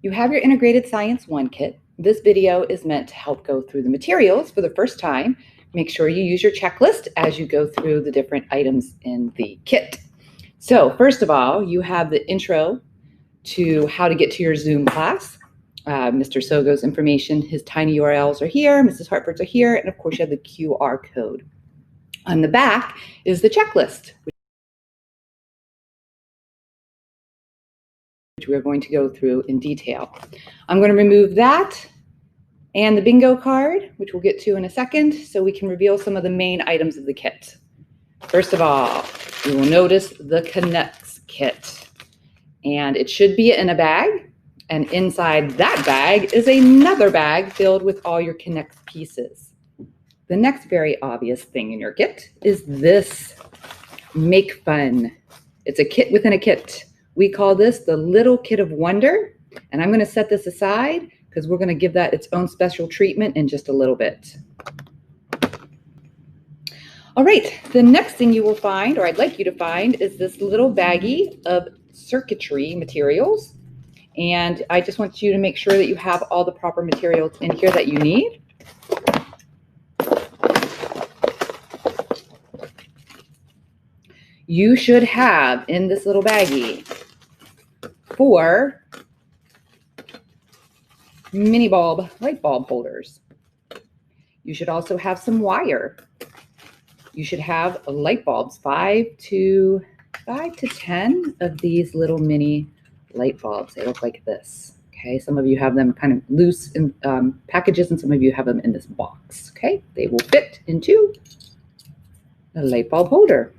You have your integrated IS1 kit. This video is meant to help go through the materials for the first time. Make sure you use your checklist as you go through the different items in the kit. So first of all, you have the intro to how to get to your Zoom class. Mr. Sogo's information, his tiny URLs are here, Mrs. Hartford's are here, and of course you have the QR code. On the back is the checklist, which we're going to go through in detail. I'm going to remove that and the bingo card, which we'll get to in a second, so we can reveal some of the main items of the kit. First of all, you will notice the Connects kit, and it should be in a bag, and inside that bag is another bag filled with all your Connects pieces. The next very obvious thing in your kit is this Make Fun. It's a kit within a kit. We call this the Little Kit of Wonder, and I'm going to set this aside because we're going to give that its own special treatment in just a little bit. All right, the next thing you will find, or I'd like you to find, is this little baggie of circuitry materials. And I just want you to make sure that you have all the proper materials in here that you need. You should have in this little baggie 4 mini light bulb holders. You should also have some wire. You should have light bulbs, 5 to 10 of these little mini light bulbs. They look like this. Okay, some of you have them kind of loose in packages, and some of you have them in this box. Okay, they will fit into a light bulb holder.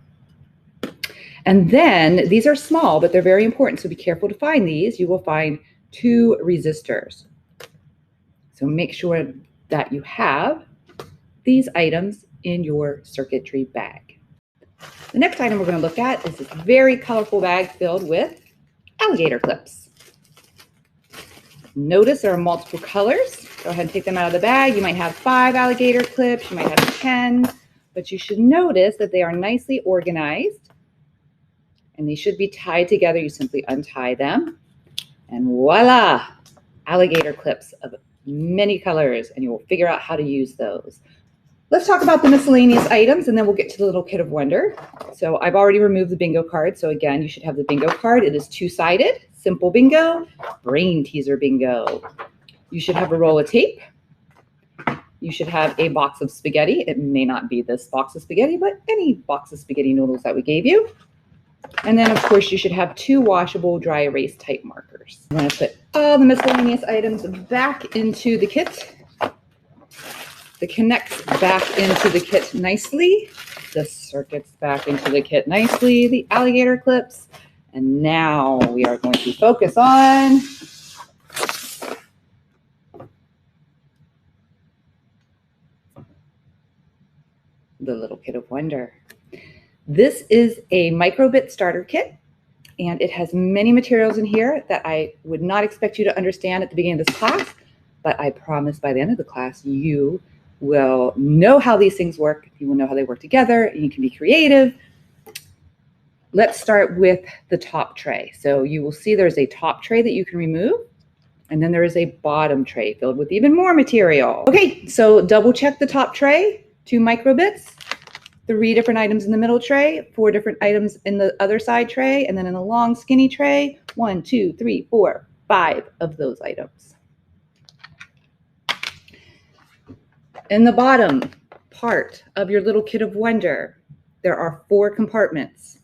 And then these are small, but they're very important, so be careful to find these. You will find 2 resistors. So make sure that you have these items in your circuitry bag. The next item we're going to look at is this very colorful bag filled with alligator clips. Notice there are multiple colors. Go ahead and take them out of the bag. You might have 5 alligator clips, you might have 10, but you should notice that they are nicely organized and they should be tied together. You simply untie them and voila, alligator clips of many colors, and you will figure out how to use those. Let's talk about the miscellaneous items, and then we'll get to the little kit of wonder. So I've already removed the bingo card. So again, you should have the bingo card. It is 2-sided, simple bingo, brain teaser bingo. You should have a roll of tape. You should have a box of spaghetti. It may not be this box of spaghetti, but any box of spaghetti noodles that we gave you. And then, of course, you should have 2 washable dry erase type markers. I'm going to put all the miscellaneous items back into the kit. The Connects back into the kit nicely. The circuits back into the kit nicely. The alligator clips. And now we are going to focus on the little kit of wonder. This is a microbit starter kit, and it has many materials in here that I would not expect you to understand at the beginning of this class, but I promise by the end of the class, you will know how these things work. You will know how they work together, and you can be creative. Let's start with the top tray. So you will see there's a top tray that you can remove, and then there is a bottom tray filled with even more material. Okay, so double check the top tray, 2 microbits. 3 different items in the middle tray, 4 different items in the other side tray, and then in the long skinny tray, 1, 2, 3, 4, 5 of those items. In the bottom part of your little kit of wonder, there are 4 compartments.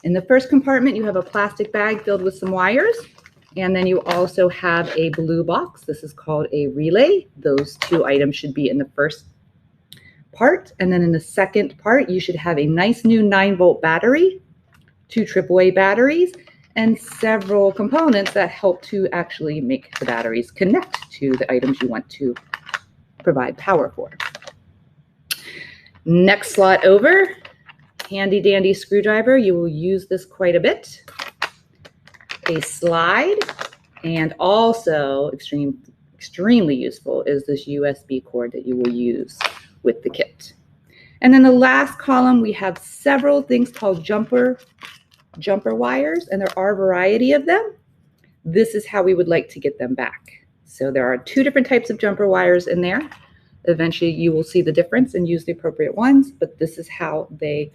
In the first compartment, you have a plastic bag filled with some wires, and then you also have a blue box. This is called a relay. Those 2 items should be in the first part, and then in the second part you should have a nice new 9-volt battery, 2 AAA batteries, and several components that help to actually make the batteries connect to the items you want to provide power for. Next slot over, handy dandy screwdriver. You will use this quite a bit. A slide, and also extremely useful is this USB cord that you will use with the kit. And then the last column, we have several things called jumper wires, and there are a variety of them. this is how we would like to get them back. So there are 2 different types of jumper wires in there. Eventually you will see the difference and use the appropriate ones, but this is how they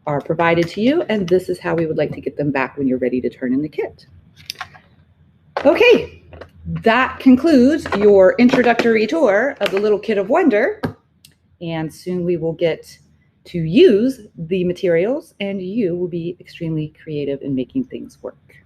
are provided to you, and this is how we would like to get them back when you're ready to turn in the kit. Okay, that concludes your introductory tour of the little kit of wonder, and soon we will get to use the materials and you will be extremely creative in making things work.